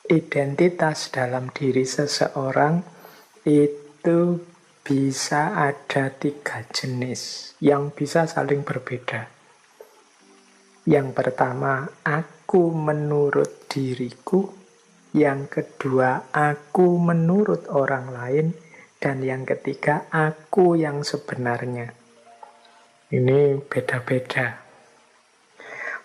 identitas dalam diri seseorang itu bisa ada 3 jenis yang bisa saling berbeda. Yang pertama, aku menurut diriku. Yang kedua, aku menurut orang lain. Dan yang ketiga, aku yang sebenarnya. Ini beda-beda.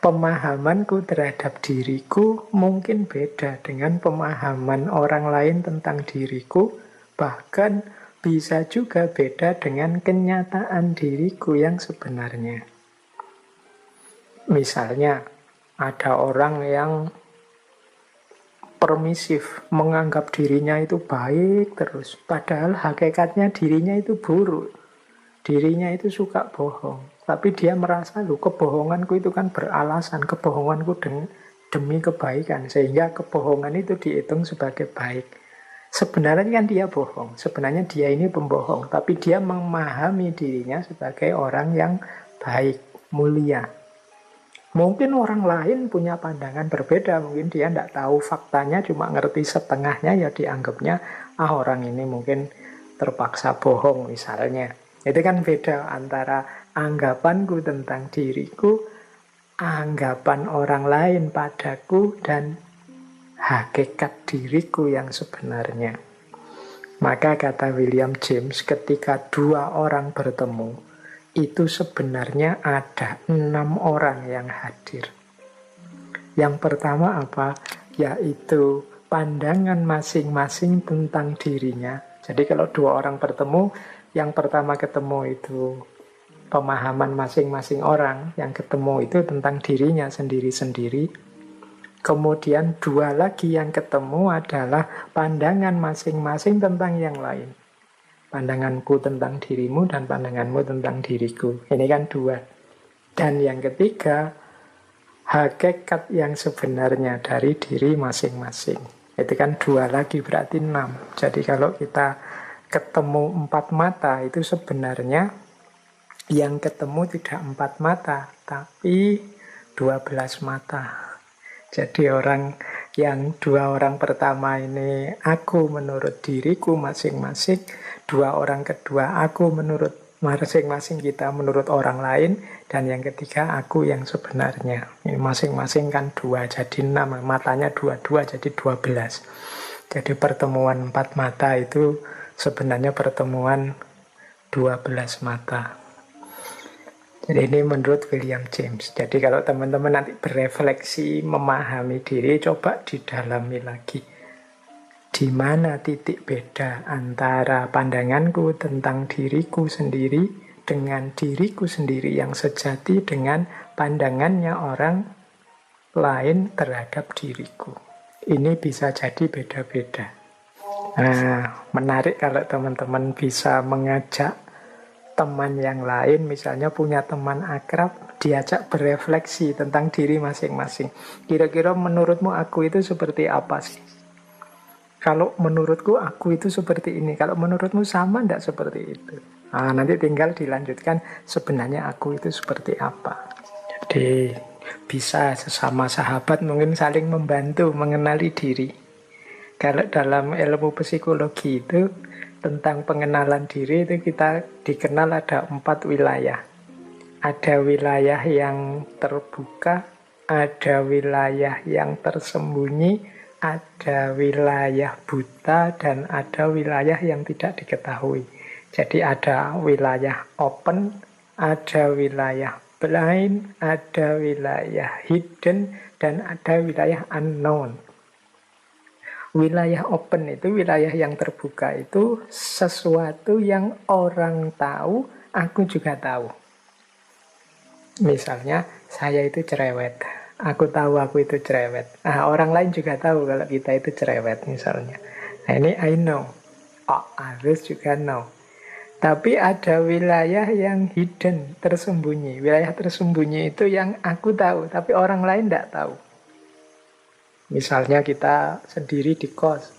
Pemahamanku terhadap diriku mungkin beda dengan pemahaman orang lain tentang diriku. Bahkan bisa juga beda dengan kenyataan diriku yang sebenarnya. Misalnya, ada orang yang permisif, menganggap dirinya itu baik terus. Padahal hakikatnya dirinya itu buruk. Dirinya itu suka bohong. Tapi dia merasa, loh, kebohonganku itu kan beralasan. Kebohonganku demi kebaikan. Sehingga kebohongan itu dihitung sebagai baik. Sebenarnya kan dia bohong. Sebenarnya dia ini pembohong. Tapi dia memahami dirinya sebagai orang yang baik, mulia. Mungkin orang lain punya pandangan berbeda. Mungkin dia tidak tahu faktanya, cuma ngerti setengahnya, ya dianggapnya, orang ini mungkin terpaksa bohong misalnya. Itu kan beda antara anggapanku tentang diriku, anggapan orang lain padaku, dan hakikat diriku yang sebenarnya. Maka kata William James, ketika 2 orang bertemu, itu sebenarnya ada 6 orang yang hadir. Yang pertama apa? Yaitu pandangan masing-masing tentang dirinya. Jadi kalau 2 orang bertemu, yang pertama ketemu itu pemahaman masing-masing orang, yang ketemu itu tentang dirinya sendiri-sendiri. Kemudian 2 lagi yang ketemu adalah pandangan masing-masing tentang yang lain. Pandanganku tentang dirimu dan pandanganmu tentang diriku. Ini kan 2. Dan yang ketiga, hakikat yang sebenarnya dari diri masing-masing. Itu kan 2 lagi, berarti 6. Jadi kalau kita ketemu 4 mata, itu sebenarnya yang ketemu tidak 4 mata, tapi 12 mata. Jadi yang 2 orang pertama ini, aku menurut diriku masing-masing. 2 orang kedua, aku menurut masing-masing kita menurut orang lain. Dan yang ketiga, aku yang sebenarnya. Ini masing-masing kan 2, jadi 6. Matanya 2, jadi 12. Jadi pertemuan 4 mata itu sebenarnya pertemuan 12 mata. Jadi ini menurut William James. Jadi kalau teman-teman nanti berefleksi, memahami diri, coba didalami lagi. Di mana titik beda antara pandanganku tentang diriku sendiri dengan diriku sendiri yang sejati dengan pandangannya orang lain terhadap diriku. Ini bisa jadi beda-beda. Nah, menarik kalau teman-teman bisa mengajak teman yang lain, misalnya punya teman akrab, diajak berefleksi tentang diri masing-masing. Kira-kira menurutmu aku itu seperti apa sih? Kalau menurutku aku itu seperti ini, kalau menurutmu sama enggak seperti itu? Nah, nanti tinggal dilanjutkan sebenarnya aku itu seperti apa. Jadi bisa sesama sahabat mungkin saling membantu mengenali diri. Kalau dalam ilmu psikologi itu tentang pengenalan diri itu kita dikenal ada 4 wilayah. Ada wilayah yang terbuka, ada wilayah yang tersembunyi, ada wilayah buta, dan ada wilayah yang tidak diketahui. Jadi ada wilayah open, ada wilayah blind, ada wilayah hidden, dan ada wilayah unknown. Wilayah open itu, wilayah yang terbuka itu sesuatu yang orang tahu, aku juga tahu. Misalnya, saya itu cerewet. Aku tahu aku itu cerewet. Orang lain juga tahu kalau kita itu cerewet misalnya. Nah, ini I know. Others juga know. Tapi ada wilayah yang hidden, tersembunyi. Wilayah tersembunyi itu yang aku tahu, tapi orang lain tidak tahu. Misalnya kita sendiri di kos.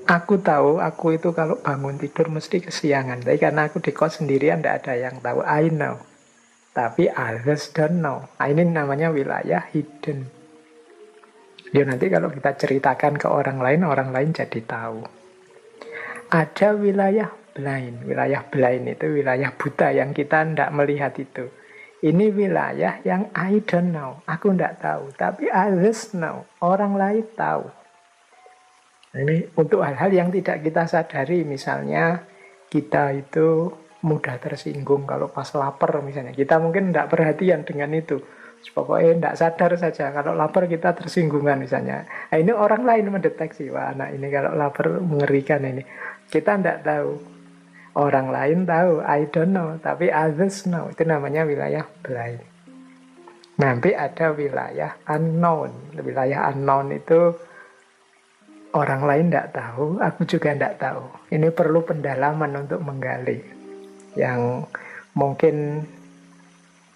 Aku tahu, aku itu kalau bangun tidur mesti kesiangan. Tapi karena aku di kos sendirian, tidak ada yang tahu. I know. Tapi others don't know. Ini namanya wilayah hidden. Ya nanti kalau kita ceritakan ke orang lain jadi tahu. Ada wilayah blind. Wilayah blind itu wilayah buta yang kita tidak melihat itu. Ini wilayah yang I don't know. Aku tidak tahu. Tapi others know. Orang lain tahu. Ini untuk hal-hal yang tidak kita sadari. Misalnya kita itu mudah tersinggung kalau pas lapar misalnya. Kita mungkin tidak perhatian dengan itu. Pokoknya tidak sadar saja. Kalau lapar kita tersinggungan misalnya. Nah, ini orang lain mendeteksi. Wah, anak ini kalau lapar mengerikan ini. Kita tidak tahu. Orang lain tahu, I don't know, tapi others know. Itu namanya wilayah blind. Nanti ada wilayah unknown. Wilayah unknown itu orang lain tidak tahu, aku juga tidak tahu. Ini perlu pendalaman untuk menggali. Yang mungkin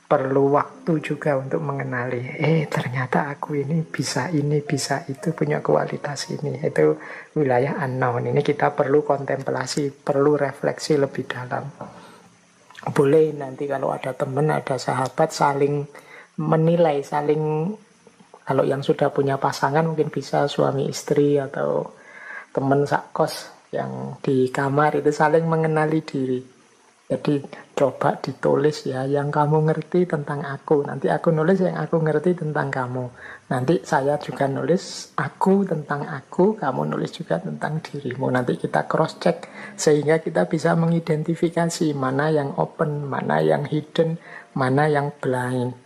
perlu waktu juga untuk mengenali. Ternyata aku ini, bisa itu, punya kualitas ini. Itu wilayah unknown. Ini kita perlu kontemplasi, perlu refleksi lebih dalam. Boleh nanti kalau ada teman, ada sahabat saling menilai, saling, kalau yang sudah punya pasangan mungkin bisa suami istri atau teman sakos yang di kamar itu saling mengenali diri. Jadi coba ditulis ya yang kamu ngerti tentang aku. Nanti aku nulis yang aku ngerti tentang kamu. Nanti saya juga nulis aku tentang aku, kamu nulis juga tentang dirimu. Nanti kita cross check sehingga kita bisa mengidentifikasi mana yang open, mana yang hidden, mana yang blind.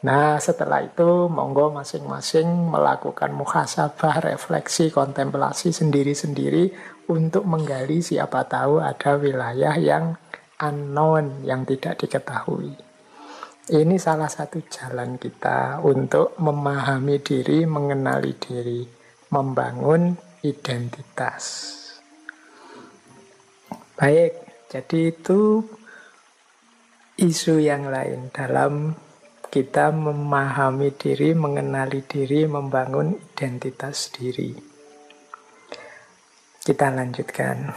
Nah setelah itu monggo masing-masing melakukan muhasabah, refleksi, kontemplasi sendiri-sendiri untuk menggali siapa tahu ada wilayah yang unknown, yang tidak diketahui. Ini salah satu jalan kita untuk memahami diri, mengenali diri, membangun identitas. Baik, jadi itu isu yang lain dalam kita memahami diri, mengenali diri, membangun identitas diri. Kita lanjutkan.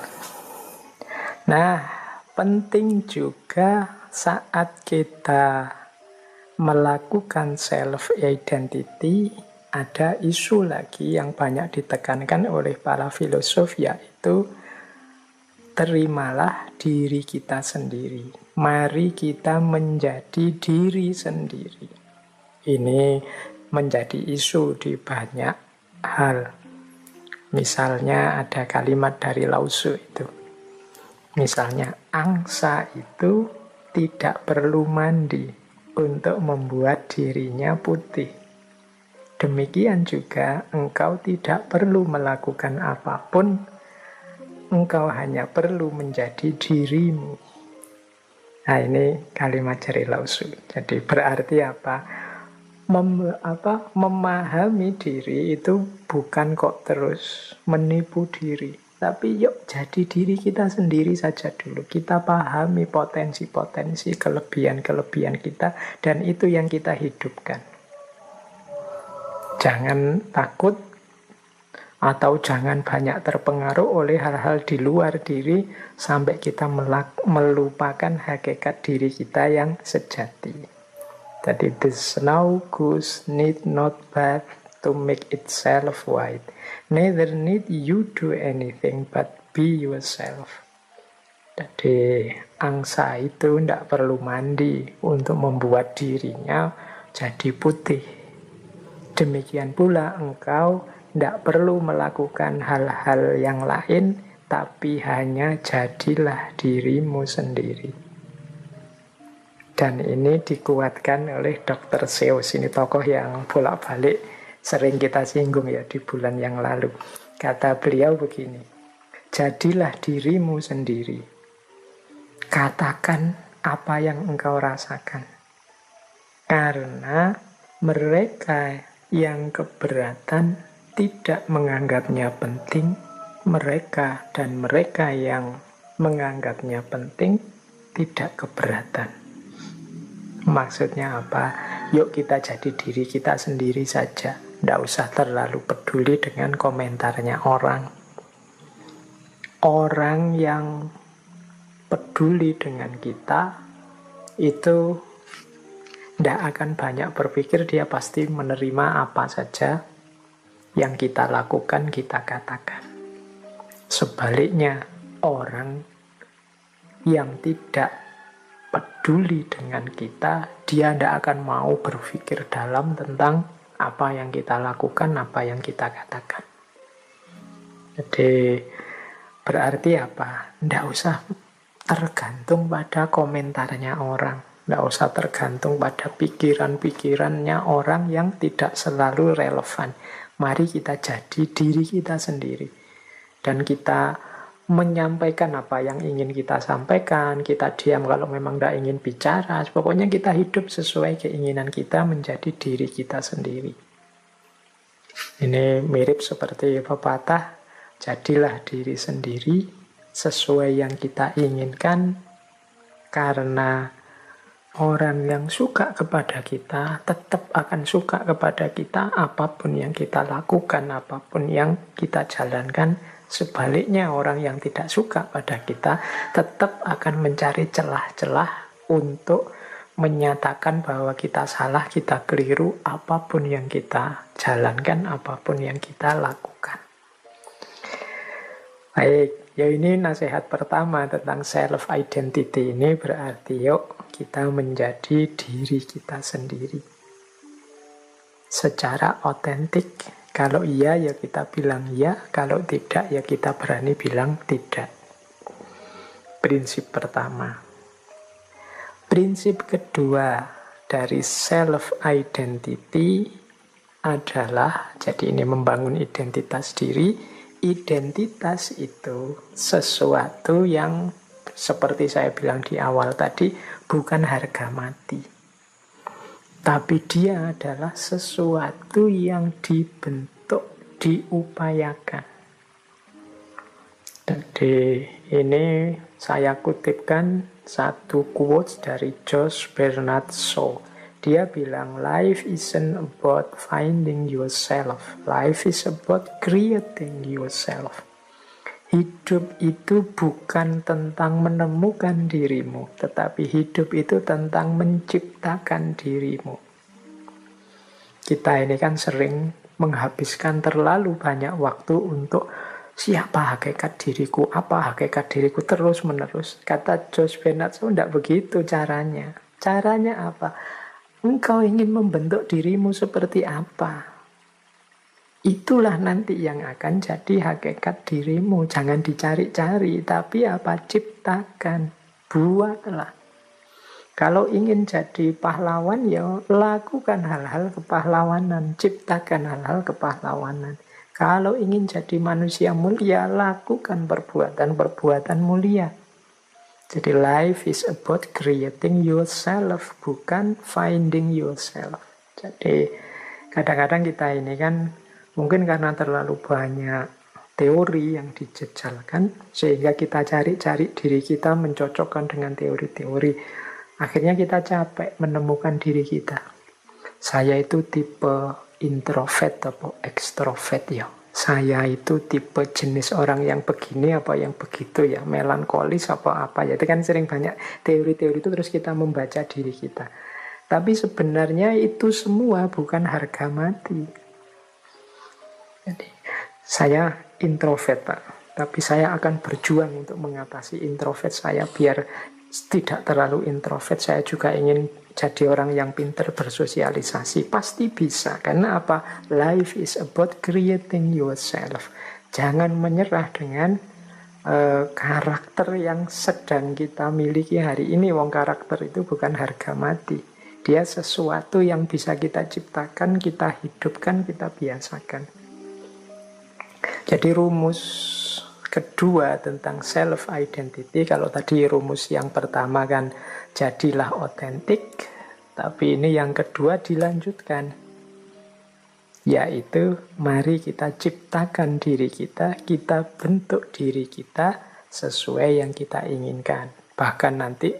Nah, penting juga saat kita melakukan self-identity, ada isu lagi yang banyak ditekankan oleh para filosof, yaitu terimalah diri kita sendiri. Mari kita menjadi diri sendiri. Ini menjadi isu di banyak hal. Misalnya ada kalimat dari Lao Tzu itu. Misalnya, angsa itu tidak perlu mandi untuk membuat dirinya putih. Demikian juga engkau tidak perlu melakukan apapun, engkau hanya perlu menjadi dirimu. Nah ini kalimat dari Lao Tzu. Jadi berarti apa? Memahami diri itu bukan kok terus menipu diri. Tapi yuk jadi diri kita sendiri saja dulu. Kita pahami potensi-potensi, kelebihan-kelebihan kita. Dan itu yang kita hidupkan. Jangan takut atau jangan banyak terpengaruh oleh hal-hal di luar diri sampai kita melupakan hakikat diri kita yang sejati. Jadi the snow goose need not bath to make itself white. Neither need you do anything but be yourself. Jadi angsa itu tidak perlu mandi untuk membuat dirinya jadi putih. Demikian pula engkau tidak perlu melakukan hal-hal yang lain, tapi hanya jadilah dirimu sendiri. Dan ini dikuatkan oleh Dr. Seuss. Ini tokoh yang bolak-balik sering kita singgung ya di bulan yang lalu. Kata beliau begini, jadilah dirimu sendiri. Katakan apa yang engkau rasakan. Karena mereka yang keberatan tidak menganggapnya penting, mereka yang menganggapnya penting tidak keberatan. Maksudnya apa? Yuk kita jadi diri kita sendiri saja. Tidak usah terlalu peduli dengan komentarnya orang. Orang yang peduli dengan kita itu tidak akan banyak berpikir, dia pasti menerima apa saja. yang kita lakukan, kita katakan. Sebaliknya, orang yang tidak peduli dengan kita, dia tidak akan mau berpikir dalam tentang apa yang kita lakukan, apa yang kita katakan. Jadi, berarti apa? Tidak usah tergantung pada komentarnya orang. Tidak usah tergantung pada pikiran-pikirannya orang yang tidak selalu relevan. Mari kita jadi diri kita sendiri. Dan kita menyampaikan apa yang ingin kita sampaikan. Kita diam kalau memang tidak ingin bicara. Pokoknya kita hidup sesuai keinginan kita menjadi diri kita sendiri. Ini mirip seperti pepatah. Jadilah diri sendiri sesuai yang kita inginkan, karena orang yang suka kepada kita tetap akan suka kepada kita apapun yang kita lakukan, apapun yang kita jalankan. Sebaliknya, orang yang tidak suka pada kita tetap akan mencari celah-celah untuk menyatakan bahwa kita salah, kita keliru, apapun yang kita jalankan, apapun yang kita lakukan. Baik, ya ini nasihat pertama tentang self-identity. Ini berarti yuk kita menjadi diri kita sendiri. Secara otentik. Kalau iya ya kita bilang iya, kalau tidak ya kita berani bilang tidak. Prinsip pertama. Prinsip kedua dari self-identity adalah, jadi ini membangun identitas diri. Identitas itu sesuatu yang seperti saya bilang di awal tadi, bukan harga mati. Tapi dia adalah sesuatu yang dibentuk, diupayakan. Jadi ini saya kutipkan satu quotes dari Josh Bernard Shaw. Dia bilang, life isn't about finding yourself. Life is about creating yourself. Hidup itu bukan tentang menemukan dirimu, tetapi hidup itu tentang menciptakan dirimu. Kita ini kan sering menghabiskan terlalu banyak waktu untuk siapa hakikat diriku, apa hakikat diriku, terus-menerus. Kata Josh Bernard Shaw, tidak begitu caranya. Caranya apa? Engkau ingin membentuk dirimu seperti apa? Itulah nanti yang akan jadi hakikat dirimu. Jangan dicari-cari, tapi apa? Ciptakan, buatlah. Kalau ingin jadi pahlawan, ya lakukan hal-hal kepahlawanan, ciptakan hal-hal kepahlawanan. Kalau ingin jadi manusia mulia, lakukan perbuatan-perbuatan mulia. Jadi life is about creating yourself, bukan finding yourself. Jadi kadang-kadang kita ini kan mungkin karena terlalu banyak teori yang dijejalkan, sehingga kita cari-cari diri kita, mencocokkan dengan teori-teori. Akhirnya kita capek menemukan diri kita. Saya itu tipe introvert atau extrovert ya. Saya itu tipe jenis orang yang begini apa yang begitu ya, melankolis apa ya. Itu kan sering banyak teori-teori itu, terus kita membaca diri kita. Tapi sebenarnya itu semua bukan harga mati. Jadi saya introvert Pak, tapi saya akan berjuang untuk mengatasi introvert saya biar tidak terlalu introvert. Saya juga ingin jadi orang yang pintar bersosialisasi. Pasti bisa. Karena apa? Life is about creating yourself. Jangan menyerah dengan karakter yang sedang kita miliki hari ini. Wong karakter itu bukan harga mati. Dia sesuatu yang bisa kita ciptakan, kita hidupkan, kita biasakan. Jadi rumus kedua tentang self-identity, kalau tadi rumus yang pertama kan jadilah otentik, tapi ini yang kedua dilanjutkan, yaitu mari kita ciptakan diri kita, kita bentuk diri kita sesuai yang kita inginkan. Bahkan nanti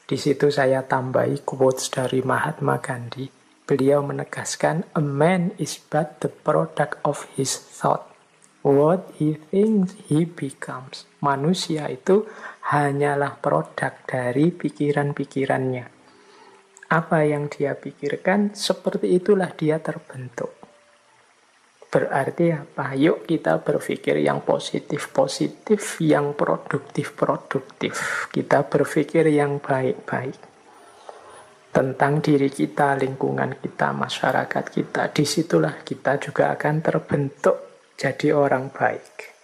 di situ saya tambahi quotes dari Mahatma Gandhi. Beliau menegaskan, a man is but the product of his thought. What he thinks, he becomes. Manusia itu hanyalah produk dari pikiran-pikirannya. Apa yang dia pikirkan, seperti itulah dia terbentuk. Berarti apa? Yuk kita berpikir yang positif-positif, yang produktif-produktif. Kita berpikir yang baik-baik. Tentang diri kita, lingkungan kita, masyarakat kita. Disitulah kita juga akan terbentuk jadi orang baik.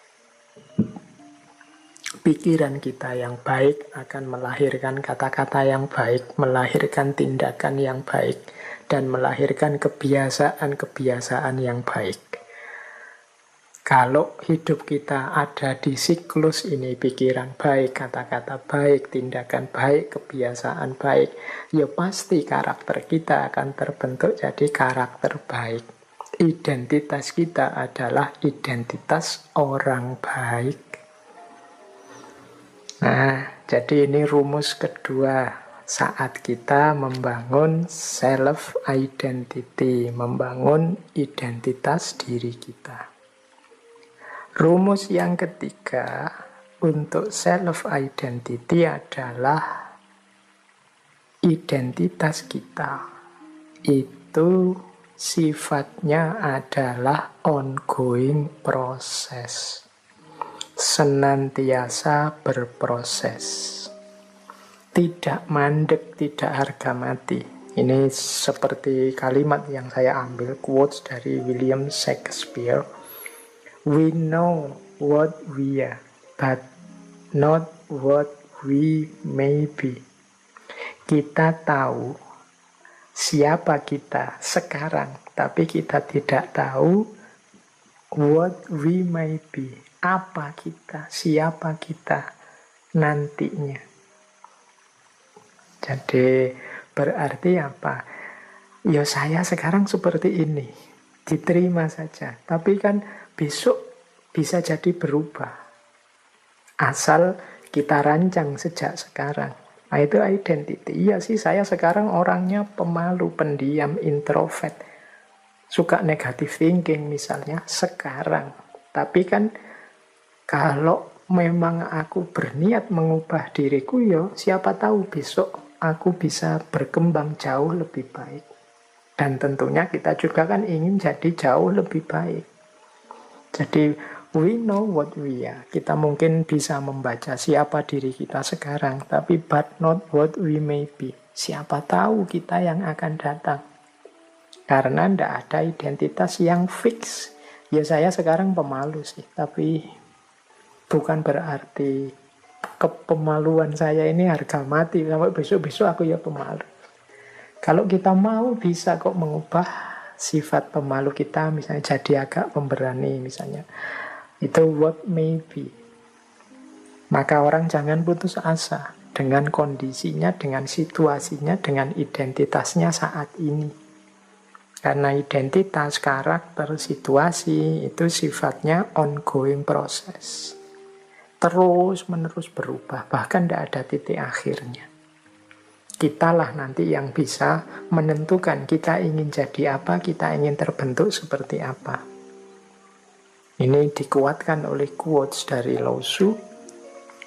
Pikiran kita yang baik akan melahirkan kata-kata yang baik, melahirkan tindakan yang baik, dan melahirkan kebiasaan-kebiasaan yang baik. Kalau hidup kita ada di siklus ini, pikiran baik, kata-kata baik, tindakan baik, kebiasaan baik, ya pasti karakter kita akan terbentuk jadi karakter baik. Identitas kita adalah identitas orang baik. Nah, jadi ini rumus kedua saat kita membangun self-identity, membangun identitas diri kita. Rumus yang ketiga untuk self-identity adalah identitas kita. Itu sifatnya adalah ongoing proses. Senantiasa berproses. Tidak mandek, tidak harga mati. Ini seperti kalimat yang saya ambil, quotes dari William Shakespeare. We know what we are, but not what we may be. Kita tahu siapa kita sekarang, tapi kita tidak tahu what we may be. Apa kita, siapa kita nantinya. Jadi berarti apa? Ya saya sekarang seperti ini, diterima saja. Tapi kan besok bisa jadi berubah. Asal kita rancang sejak sekarang. Nah itu identity. Iya sih saya sekarang orangnya pemalu, pendiam, introvert. Suka negative thinking misalnya sekarang. Tapi kan kalau memang aku berniat mengubah diriku, ya siapa tahu besok aku bisa berkembang jauh lebih baik. Dan tentunya kita juga kan ingin jadi jauh lebih baik. Jadi we know what we are. Kita mungkin bisa membaca siapa diri kita sekarang, tapi but not what we may be. Siapa tahu kita yang akan datang. Karena tidak ada identitas yang fix. Ya saya sekarang pemalu sih, tapi bukan berarti kepemaluan saya ini harga mati. Sampai besok-besok aku ya pemalu. Kalau kita mau bisa kok mengubah sifat pemalu kita, misalnya jadi agak pemberani misalnya. Itu what may be. Maka orang jangan putus asa dengan kondisinya, dengan situasinya, dengan identitasnya saat ini. Karena identitas, karakter, situasi itu sifatnya ongoing proses. Terus-menerus berubah, bahkan tidak ada titik akhirnya. Kitalah nanti yang bisa menentukan kita ingin jadi apa, kita ingin terbentuk seperti apa. Ini dikuatkan oleh quotes dari Lao Tzu.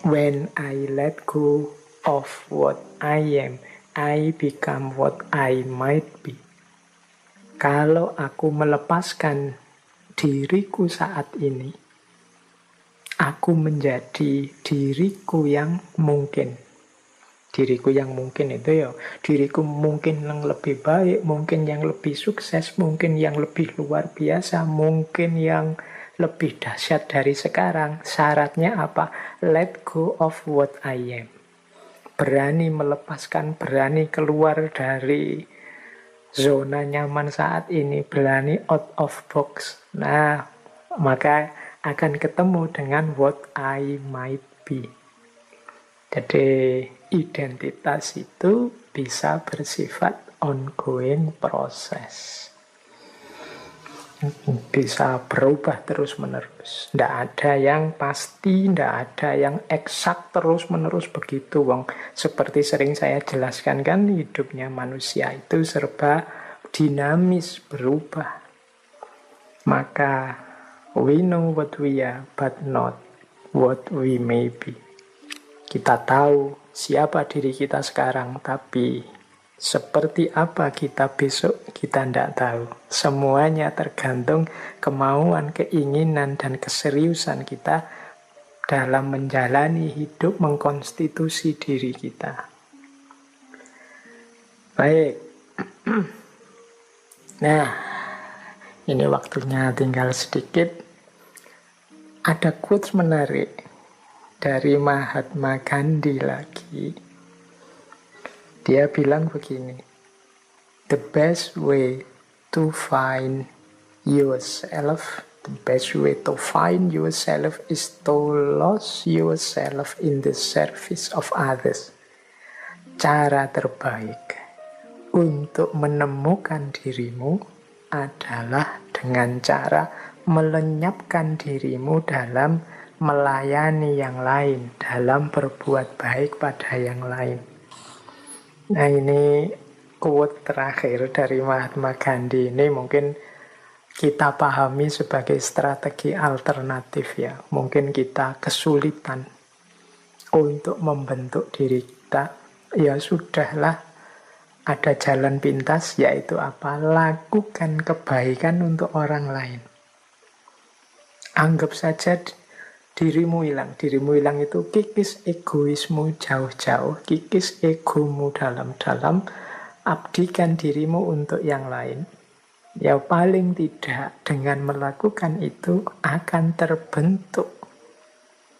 When I let go of what I am, I become what I might be. Kalau aku melepaskan diriku saat ini, aku menjadi diriku yang mungkin. Diriku yang mungkin itu ya, diriku mungkin yang lebih baik, mungkin yang lebih sukses, mungkin yang lebih luar biasa, mungkin yang lebih dahsyat dari sekarang. Syaratnya apa? Let go of what I am. Berani melepaskan, berani keluar dari zona nyaman saat ini, berani out of box. Nah, maka akan ketemu dengan what I might be. Jadi identitas itu bisa bersifat ongoing proses. Bisa berubah terus-menerus. Tidak ada yang pasti, tidak ada yang eksak terus-menerus begitu. Wong, seperti sering saya jelaskan kan, hidupnya manusia itu serba dinamis, berubah. Maka we know what we are, but not what we may be. Kita tahu siapa diri kita sekarang, tapi Seperti apa kita besok, kita tidak tahu. Semuanya tergantung kemauan, keinginan, dan keseriusan kita dalam menjalani hidup, mengkonstitusi diri kita. Baik. Nah, ini waktunya tinggal sedikit. Ada quotes menarik dari Mahatma Gandhi lagi. Dia bilang begini, the best way to find yourself, the best way to find yourself is to lose yourself in the service of others. Cara terbaik untuk menemukan dirimu adalah dengan cara melenyapkan dirimu dalam melayani yang lain, dalam berbuat baik pada yang lain. Nah, ini quote terakhir dari Mahatma Gandhi. Ini mungkin kita pahami sebagai strategi alternatif ya. Mungkin kita kesulitan untuk membentuk diri kita. Ya sudahlah, ada jalan pintas, yaitu apa? Lakukan kebaikan untuk orang lain. Anggap saja dirimu hilang. Dirimu hilang itu kikis egoismu jauh-jauh, kikis egomu dalam-dalam, abdikan dirimu untuk yang lain. Ya paling tidak dengan melakukan itu akan terbentuk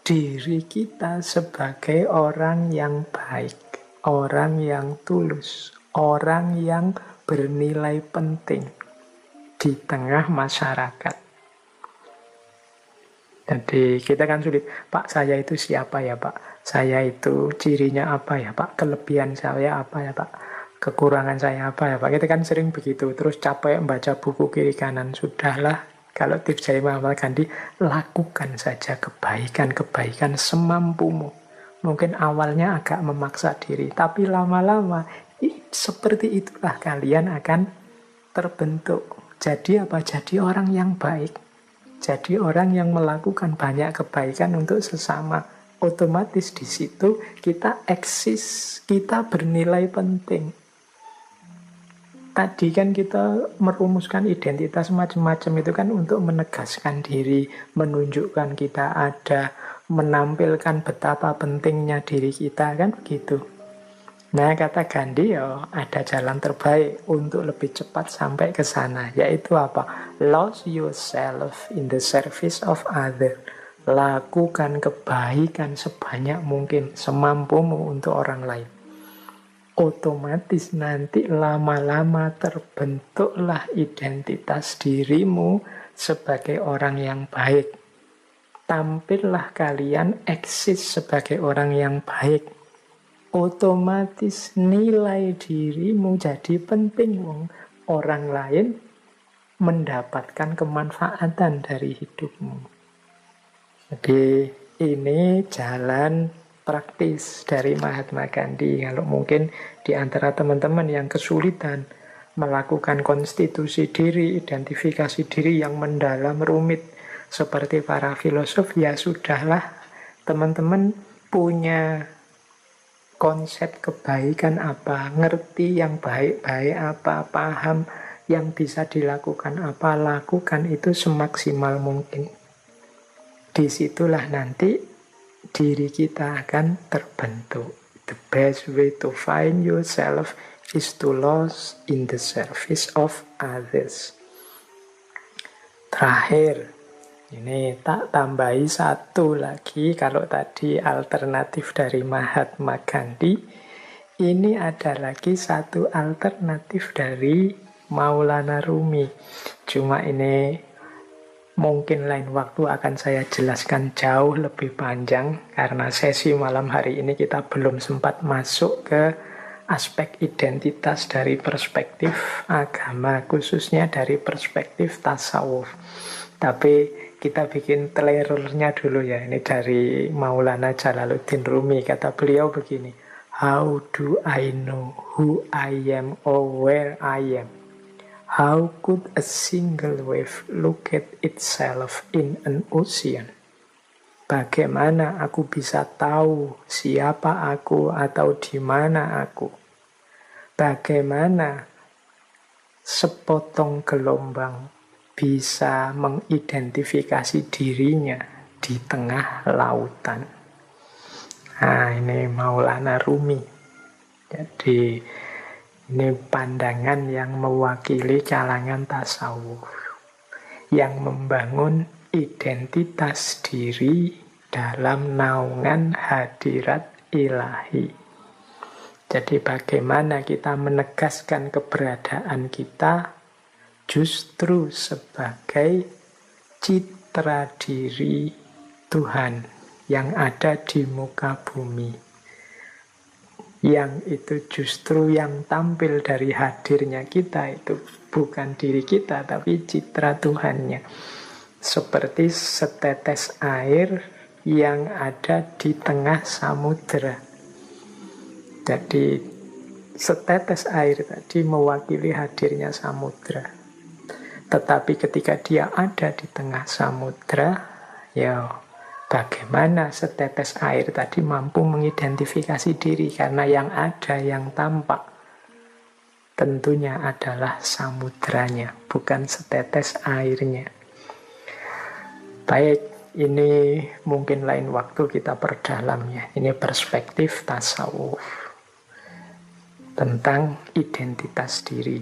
diri kita sebagai orang yang baik, orang yang tulus, orang yang bernilai penting di tengah masyarakat. Jadi kita kan sulit, Pak saya itu siapa ya Pak? Saya itu cirinya apa ya Pak? Kelebihan saya apa ya Pak? Kekurangan saya apa ya Pak? Kita kan sering begitu, terus capek membaca buku kiri kanan. Sudahlah, kalau tips dari Mahatma Gandhi, lakukan saja kebaikan-kebaikan semampumu. Mungkin awalnya agak memaksa diri, tapi lama-lama seperti itulah kalian akan terbentuk. Jadi apa? Jadi orang yang baik. Jadi orang yang melakukan banyak kebaikan untuk sesama. Otomatis di situ kita eksis, kita bernilai penting. Tadi kan kita merumuskan identitas macam-macam itu kan untuk menegaskan diri, menunjukkan kita ada, menampilkan betapa pentingnya diri kita, kan begitu. Nah, kata Gandhi, ya ada jalan terbaik untuk lebih cepat sampai ke sana, yaitu apa? Lose yourself in the service of others. Lakukan kebaikan sebanyak mungkin, semampumu untuk orang lain. Otomatis nanti lama-lama terbentuklah identitas dirimu sebagai orang yang baik. Tampillah kalian eksis sebagai orang yang baik. Otomatis nilai dirimu jadi penting. Orang lain mendapatkan kemanfaatan dari hidupmu. Jadi ini jalan praktis dari Mahatma Gandhi. Kalau mungkin di antara teman-teman yang kesulitan melakukan konstitusi diri, identifikasi diri yang mendalam, rumit seperti para filosof, ya sudahlah, teman-teman punya konsep kebaikan apa, ngerti yang baik-baik apa, paham yang bisa dilakukan apa, lakukan itu semaksimal mungkin. Disitulah nanti diri kita akan terbentuk. The best way to find yourself is to lose in the service of others. Terakhir, ini tak tambahi satu lagi, kalau tadi alternatif dari Mahatma Gandhi, ini ada lagi satu alternatif dari Maulana Rumi. Cuma ini mungkin lain waktu akan saya jelaskan jauh lebih panjang, karena sesi malam hari ini kita belum sempat masuk ke aspek identitas dari perspektif agama, khususnya dari perspektif tasawuf. Tapi kita bikin trailernya dulu ya. Ini dari Maulana Jalaluddin Rumi. Kata beliau begini, how do I know who I am or where I am? How could a single wave look at itself in an ocean? Bagaimana aku bisa tahu siapa aku atau di mana aku? bagaimana sepotong gelombang bisa mengidentifikasi dirinya di tengah lautan. Nah, ini Maulana Rumi. Jadi, ini pandangan yang mewakili kalangan tasawuf, yang membangun identitas diri dalam naungan hadirat ilahi. Jadi bagaimana kita menegaskan keberadaan kita justru sebagai citra diri Tuhan yang ada di muka bumi. Yang itu justru yang tampil dari hadirnya kita itu bukan diri kita, tapi citra Tuhannya. Seperti setetes air yang ada di tengah samudera. Jadi setetes air tadi mewakili hadirnya samudera. Tetapi ketika dia ada di tengah samudera, ya bagaimana setetes air tadi mampu mengidentifikasi diri, karena yang ada, yang tampak tentunya adalah samudranya, bukan setetes airnya. Baik, ini mungkin lain waktu kita perdalamnya. Ini perspektif tasawuf tentang identitas diri.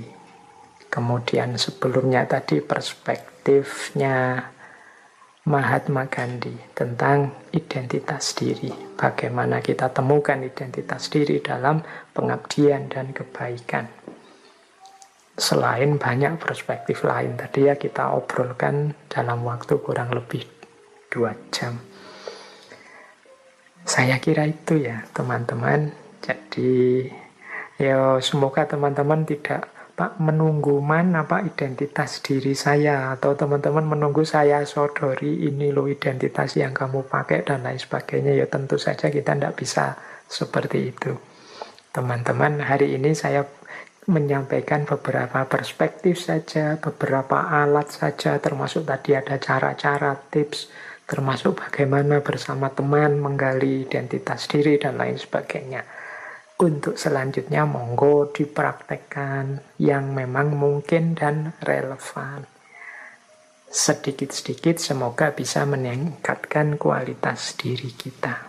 Kemudian sebelumnya tadi perspektifnya Mahatma Gandhi tentang identitas diri. Bagaimana kita temukan identitas diri dalam pengabdian dan kebaikan. Selain banyak perspektif lain tadi ya kita obrolkan dalam waktu kurang lebih 2 jam. Saya kira itu ya teman-teman. Jadi ya semoga teman-teman tidak menunggu mana Pak identitas diri saya, atau teman-teman menunggu saya sodori ini loh identitas yang kamu pakai dan lain sebagainya. Ya tentu saja kita tidak bisa seperti itu. Teman-teman, hari ini saya menyampaikan beberapa perspektif saja, beberapa alat saja, termasuk tadi ada cara-cara, tips, termasuk bagaimana bersama teman menggali identitas diri dan lain sebagainya. Untuk selanjutnya monggo dipraktekkan yang memang mungkin dan relevan. Sedikit-sedikit semoga bisa meningkatkan kualitas diri kita.